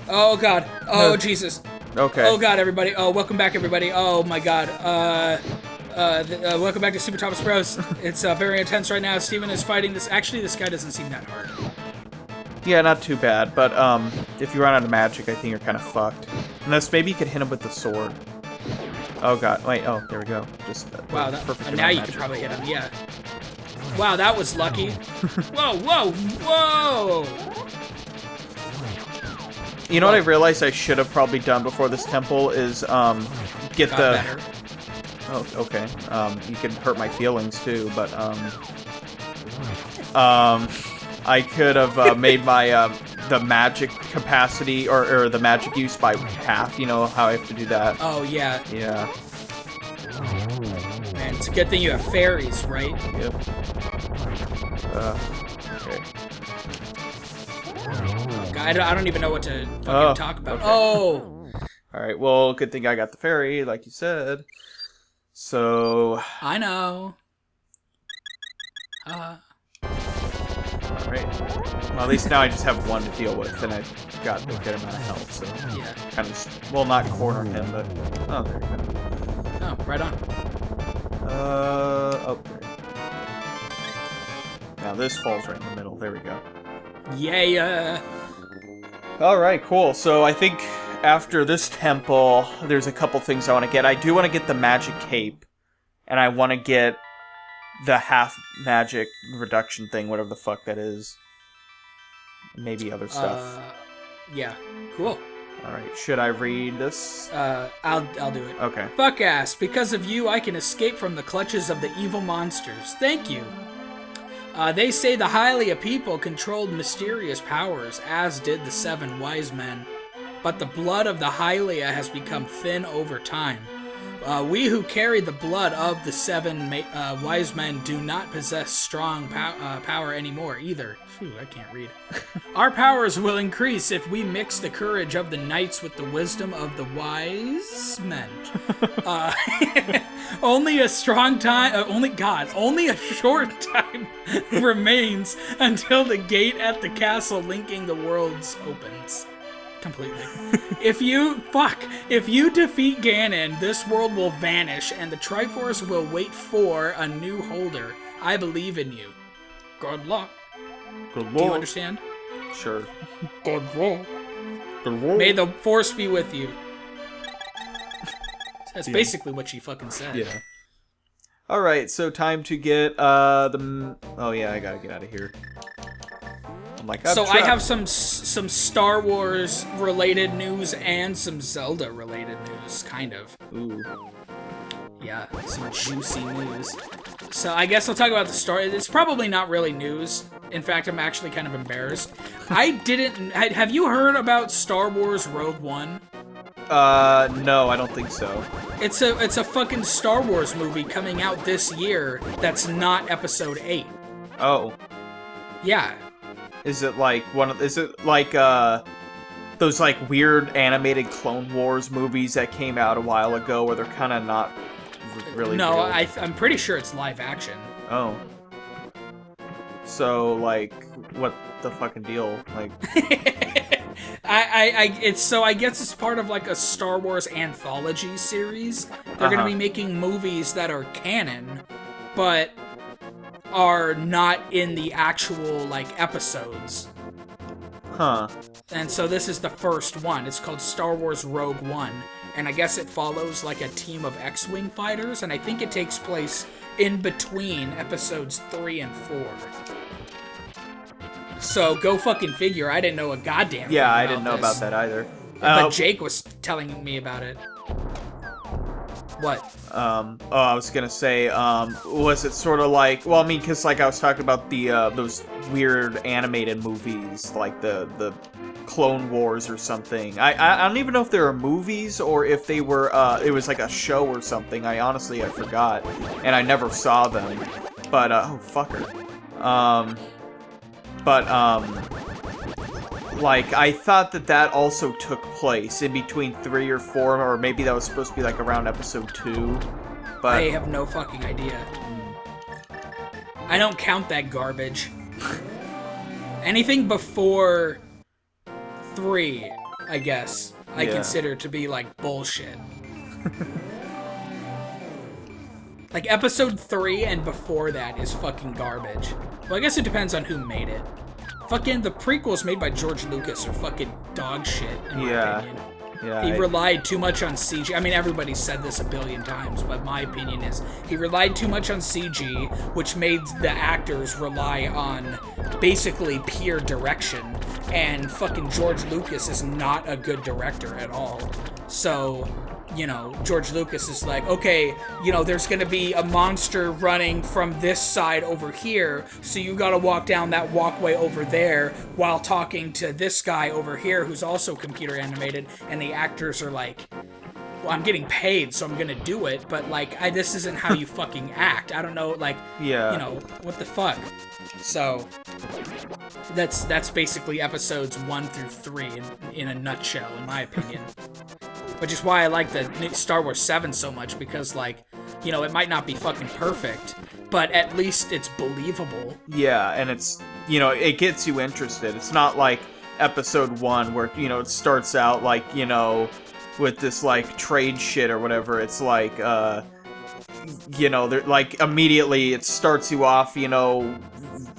Oh god. Oh Jesus. Okay. Oh god, everybody. Oh, welcome back, everybody. Oh my god. Welcome back to Super Thomas Bros. It's very intense right now. Steven is fighting this. Actually, this guy doesn't seem that hard. Yeah, not too bad, but if you run out of magic, I think you're kind of fucked. Unless maybe you could hit him with the sword. Oh god, wait, oh, there we go. Just wow, perfect. now you could probably hit him, yeah. Wow, that was lucky. Whoa, whoa, whoa! You know what I realized I should have probably done before this temple is get Got the... better. Oh, okay. You can hurt my feelings too, but I could have made my the magic capacity or the magic use by half. You know how I have to do that? Oh yeah. Yeah. Man, it's a good thing you have fairies, right? Yep. Okay. Oh, God, I don't even know what to fucking talk about. Okay. Oh. All right. Well, good thing I got the fairy, like you said. So. I know. Alright. Well, at least now I just have one to deal with, and I got a good amount of health, so... Yeah. Kind of... Well, not corner him, but... Oh, there you go. Oh, right on. Oh, there. Now this falls right in the middle. There we go. Yeah. Alright, cool. So I think after this temple, there's a couple things I want to get. I do want to get the magic cape, and I want to get the half magic reduction thing, whatever the fuck that is. Maybe other stuff. Yeah. Cool. Alright, should I read this? I'll do it. Okay. Fuck ass. Because of you, I can escape from the clutches of the evil monsters. Thank you. They say the Hylia people controlled mysterious powers, as did the 7 wise men. But the blood of the Hylia has become thin over time. We who carry the blood of the 7 wise men do not possess strong power anymore either. Phew, I can't read. Our powers will increase if we mix the courage of the knights with the wisdom of the wise men. Only a short time remains until the gate at the castle linking the worlds opens. Completely. If you defeat Ganon, this world will vanish and the Triforce will wait for a new holder. I believe in you. Good luck. Good luck. Do you understand? Sure. Good luck. Good luck. May the Force be with you. That's basically what she fucking said. Yeah. Alright, so time to get the... Oh yeah, I gotta get out of here. I'm like, so I have some Star Wars related news and some Zelda related news, kind of. Ooh. Yeah, some juicy news. So I guess I'll talk about the story. It's probably not really news. In fact, I'm actually kind of embarrassed. Have you heard about Star Wars Rogue One? No, I don't think so. It's a fucking Star Wars movie coming out this year that's not Episode 8. Oh. Yeah. Is it like those like weird animated Clone Wars movies that came out a while ago where they're kind of not really No, real? I'm pretty sure it's live action. Oh. So like what the fucking deal? Like I guess it's part of like a Star Wars anthology series. They're gonna be making movies that are canon, but are not in the actual like episodes. Huh. And so this is the first one. It's called Star Wars Rogue One, and I guess it follows like a team of X-Wing fighters, and I think it takes place in between episodes 3 and 4. So go fucking figure. I didn't know a goddamn thing Yeah, I about didn't know this. about that either. But Jake was telling me about it. What? I was gonna say, was it sort of like, well, I mean, because like I was talking about the those weird animated movies, like the Clone Wars or something. I don't even know if they were movies or if they were it was like a show or something. I forgot, and I never saw them. But oh fucker. Like, I thought that also took place in between 3 or 4, or maybe that was supposed to be, like, around episode 2, but... I have no fucking idea. I don't count that garbage. Anything before 3, I guess, I consider to be like bullshit. Like episode 3 and before that is fucking garbage. Well, I guess it depends on who made it. Fucking the prequels made by George Lucas are fucking dog shit, in my opinion. Yeah, he relied too much on CG. I mean, everybody's said this a billion times, but my opinion is he relied too much on CG, which made the actors rely on basically pure direction. And fucking George Lucas is not a good director at all. So, you know, George Lucas is like, okay, you know, there's gonna be a monster running from this side over here, so you gotta walk down that walkway over there while talking to this guy over here who's also computer animated, and the actors are like, well, I'm getting paid, so I'm gonna do it, but like, this isn't how you fucking act. I don't know, like, you know, what the fuck? So, that's basically episodes 1 through 3 in a nutshell, in my opinion. Which is why I like the Star Wars 7 so much, because, like, you know, it might not be fucking perfect, but at least it's believable. Yeah, and it's, you know, it gets you interested. It's not like episode 1 where, you know, it starts out like, you know, with this, like, trade shit or whatever. It's like, you know, like, immediately it starts you off, you know,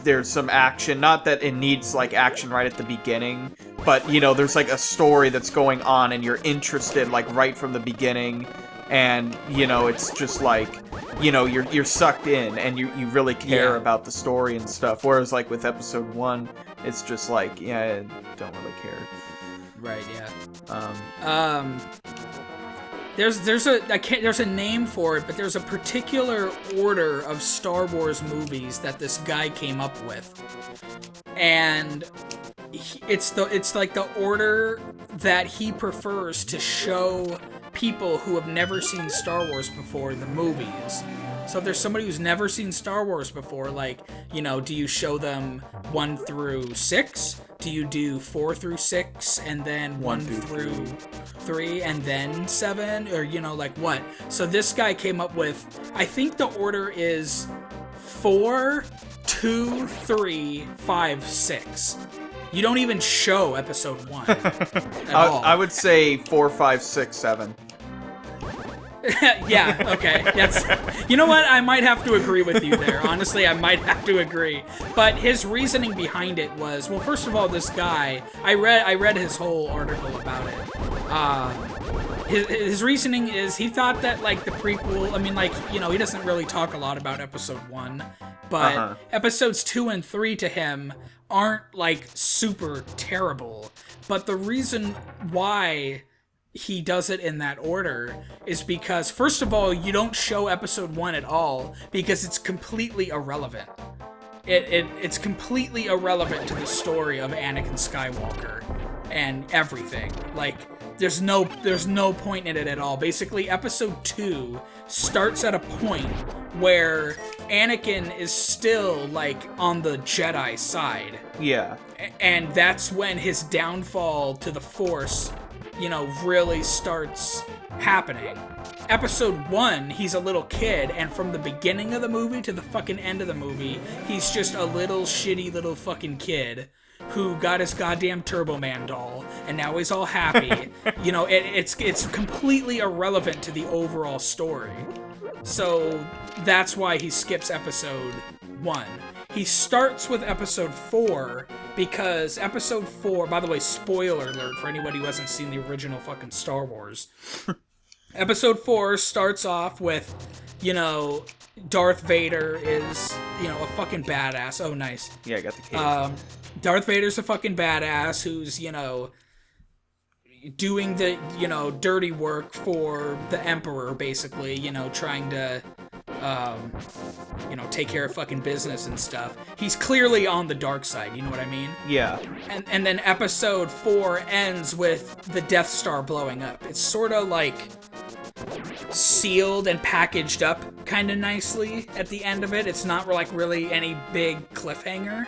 there's some action. Not that it needs, like, action right at the beginning, but, you know, there's, like, a story that's going on, and you're interested, like, right from the beginning, and, you know, it's just, like, you know, you're sucked in, and you really care about the story and stuff, whereas, like, with episode 1, it's just, like, yeah, I don't really care. Right, yeah. There's a name for it, but there's a particular order of Star Wars movies that this guy came up with, and it's like the order that he prefers to show people who have never seen Star Wars before the movies. So if there's somebody who's never seen Star Wars before, like, you know, do you show them 1 through 6? Do you do 4 through 6 and then 1 through 3 and then 7? Or, you know, like what? So this guy came up with, I think the order is 4, 2, 3, 5, 6. You don't even show episode 1 at all. I would say 4, 5, 6, 7. Yeah, okay. That's, you know what? I might have to agree with you there. Honestly, I might have to agree. But his reasoning behind it was, well, first of all, this guy, I read his whole article about it. His reasoning is he thought that, like, the prequel, I mean, like, you know, he doesn't really talk a lot about episode 1, but episodes 2 and 3 to him aren't, like, super terrible. But the reason why he does it in that order is because, first of all, you don't show episode 1 at all because it's completely irrelevant. It's completely irrelevant to the story of Anakin Skywalker and everything. Like, there's no point in it at all. Basically, episode 2 starts at a point where Anakin is still, like, on the Jedi side. Yeah. And that's when his downfall to the Force, you know, really starts happening. Episode 1, he's a little kid, and from the beginning of the movie to the fucking end of the movie, he's just a little shitty little fucking kid who got his goddamn Turbo Man doll, and now he's all happy. You know, it's completely irrelevant to the overall story. So that's why he skips episode 1. He starts with episode 4 because episode 4, by the way, spoiler alert for anybody who hasn't seen the original fucking Star Wars. Episode 4 starts off with, you know, Darth Vader is, you know, a fucking badass. Oh, nice. Yeah, I got the cape. Darth Vader's a fucking badass who's, you know, doing the, you know, dirty work for the Emperor, basically, you know, trying to, you know, take care of fucking business and stuff. He's clearly on the dark side, you know what I mean? Yeah. And then episode 4 ends with the Death Star blowing up. It's sort of like sealed and packaged up kind of nicely at the end of it. It's not like really any big cliffhanger.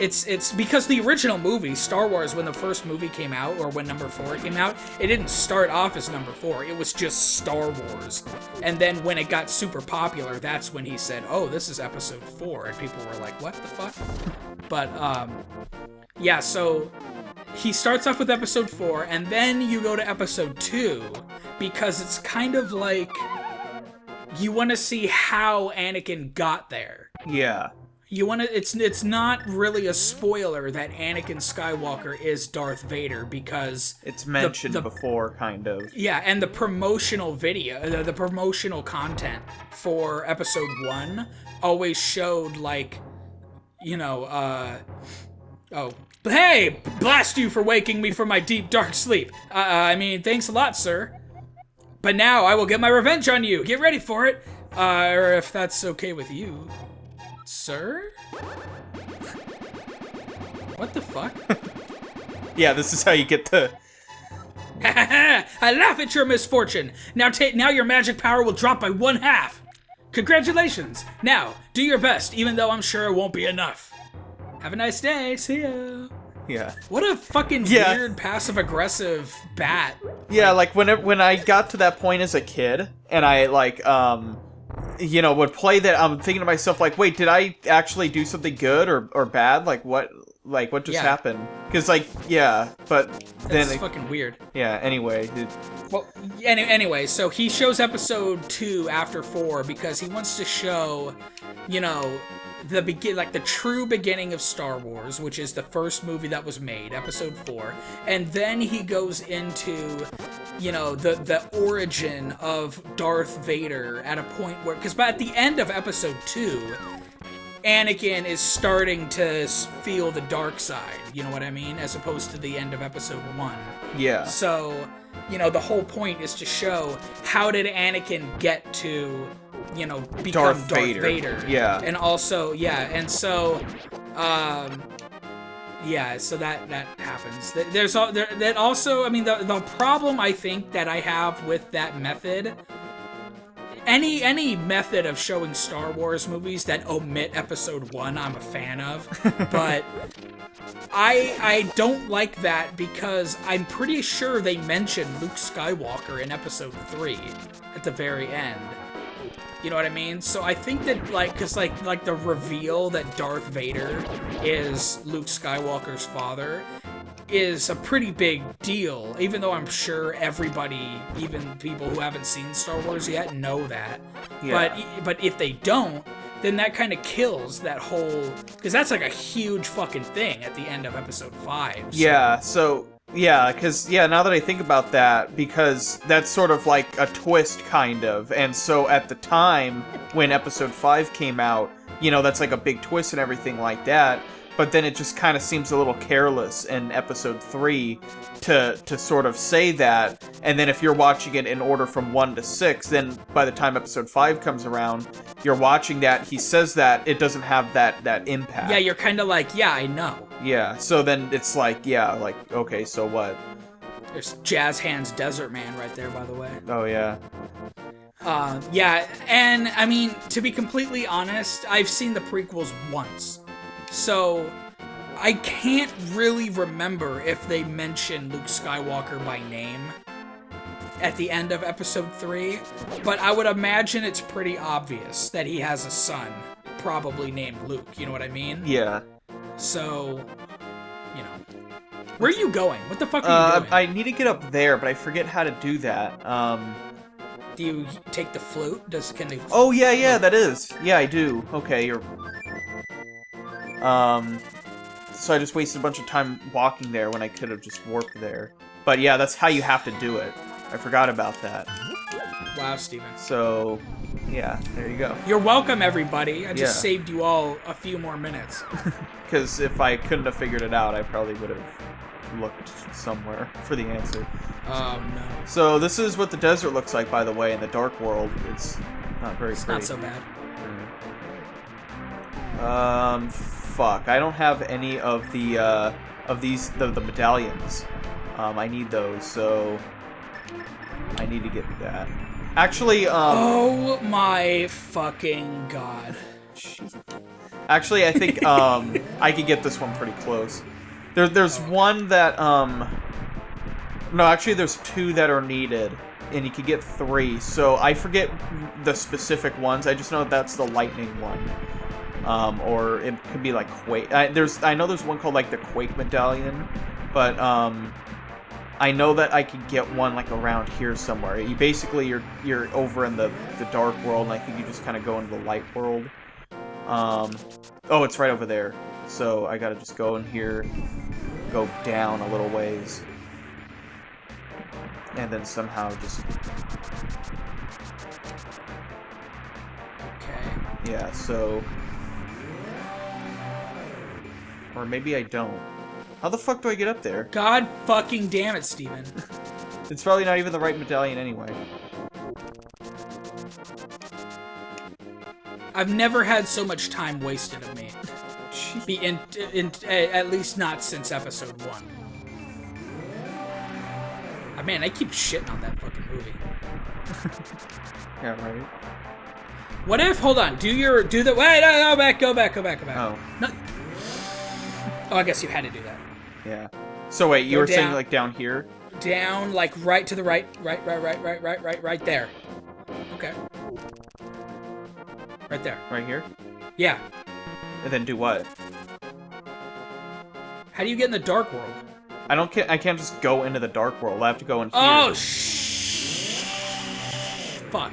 It's because the original movie, Star Wars, when the first movie came out, or when number 4 came out, it didn't start off as number 4. It was just Star Wars. And then when it got super popular, that's when he said, oh, this is episode 4. And people were like, what the fuck? But, yeah, so he starts off with episode 4, and then you go to episode 2, because it's kind of like you want to see how Anakin got there. Yeah. You want to. It's not really a spoiler that Anakin Skywalker is Darth Vader, because it's mentioned before, kind of. Yeah, and the promotional video, the promotional content for episode 1 always showed, like, you know, oh, hey, blast you for waking me from my deep dark sleep. I mean, thanks a lot, sir. But now I will get my revenge on you. Get ready for it. Or if that's okay with you. Sir? What the fuck? Yeah, this is how you get the... I laugh at your misfortune. Now your magic power will drop by 1/2. Congratulations. Now, do your best, even though I'm sure it won't be enough. Have a nice day. See ya. Yeah. What a fucking weird passive-aggressive bat. Yeah, like when I got to that point as a kid, and I like you know, would play that, I'm thinking to myself, like, wait, did I actually do something good or bad? Like, what just happened? Because, like, yeah, but then... That's fucking weird. Yeah, anyway. Well, anyway, so he shows episode 2 after 4 because he wants to show, you know, the true beginning of Star Wars, which is the first movie that was made, episode 4. And then he goes into, you know, the origin of Darth Vader at a point where, because at the end of episode 2, Anakin is starting to feel the dark side, you know what I mean? As opposed to the end of episode 1. Yeah. So, you know, the whole point is to show how did Anakin get to, you know, become Darth Vader. Yeah. And also, yeah, and so, yeah, so that happens. That also, I mean, the problem I think that I have with that method, any method of showing Star Wars movies that omit episode 1, I'm a fan of, but I don't like that because I'm pretty sure they mention Luke Skywalker in episode 3 at the very end. You know what I mean? So I think that, like, because, like the reveal that Darth Vader is Luke Skywalker's father is a pretty big deal, even though I'm sure everybody, even people who haven't seen Star Wars yet, know that. Yeah. But if they don't, then that kind of kills that whole... Because that's, like, a huge fucking thing at the end of episode 5. So. Yeah, so... Yeah, because, now that I think about that, because that's sort of like a twist, kind of, and so at the time, when episode 5 came out, you know, that's like a big twist and everything like that, but then it just kind of seems a little careless in episode 3 to sort of say that, and then if you're watching it in order from 1 to 6, then by the time episode 5 comes around, you're watching that, he says that, it doesn't have that impact. Yeah, you're kind of like, yeah, I know. Yeah, so then it's like, yeah, like, okay, so what? There's Jazz Hands Desert Man right there, by the way. Oh, yeah. Yeah, and, I mean, to be completely honest, I've seen the prequels once. So, I can't really remember if they mention Luke Skywalker by name at the end of episode 3, but I would imagine it's pretty obvious that he has a son, probably named Luke, you know what I mean? Yeah. So, you know. Where are you going? What the fuck are you doing? I need to get up there, but I forget how to do that. Do you take the flute? Oh, yeah, that is. Yeah, I do. Okay, you're... So I just wasted a bunch of time walking there when I could have just warped there. But yeah, that's how you have to do it. I forgot about that. Wow, Steven. So, yeah, there you go. You're welcome, everybody. I just saved you all a few more minutes. Because if I couldn't have figured it out, I probably would have looked somewhere for the answer. Oh, no. So this is what the desert looks like, by the way, in the Dark World. It's not very pretty. It's not so bad. Fuck. I don't have any of the, the medallions. I need those, so... I need to get that. Actually, Oh my fucking god. Actually, I think, I could get this one pretty close. There's one that, No, actually, there's 2 that are needed, and you could get 3. So, I forget the specific ones. I just know that's the lightning one. Or it could be like Quake. I know there's one called like the Quake medallion, but I know that I could get one like around here somewhere. You basically you're over in the dark world, and I think you just kind of go into the light world. Oh, it's right over there. So I gotta just go in here, go down a little ways, and then somehow just. Okay. Yeah. So. Or maybe I don't. How the fuck do I get up there? God fucking damn it, Steven. It's probably not even the right medallion anyway. I've never had so much time wasted of me. At least not since episode 1. Oh, man, I keep shitting on that fucking movie. Yeah, right. What if? Hold on. Wait, no, go back. Oh. No. Oh, I guess you had to do that. Yeah. So wait, you Go were saying down. like down here? Down, like right to the right there. Okay. Right there. Right here? Yeah. And then do what? How do you get in the dark world? I can't just go into the dark world. I have to go in here. Oh, fuck.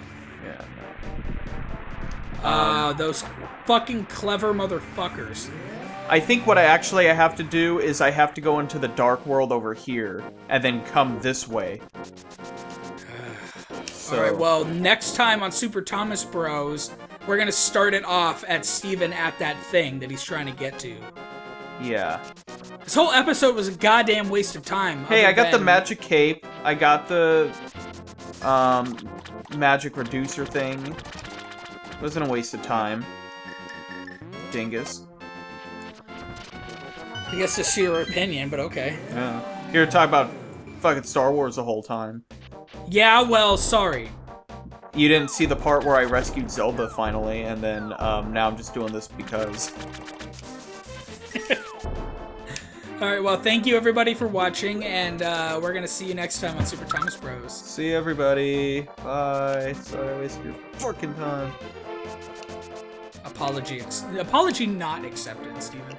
Yeah. Those fucking clever motherfuckers. I think what I have to do is I have to go into the dark world over here and then come this way. So. Alright, well, next time on Super Thomas Bros, we're gonna start it off at Steven at that thing that he's trying to get to. Yeah. This whole episode was a goddamn waste of time. Hey, I got the magic cape. I got the magic reducer thing. It wasn't a waste of time. Dingus. I guess it's your opinion, but okay. Yeah. You're talking about fucking Star Wars the whole time. Yeah, well, sorry. You didn't see the part where I rescued Zelda finally, and then now I'm just doing this because. Alright, well, thank you everybody for watching, and we're gonna see you next time on Super Thomas Bros. See everybody. Bye. Sorry I wasted your fucking time. Apology not accepted, Steven.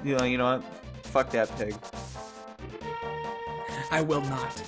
You know what? Fuck that pig. I will not.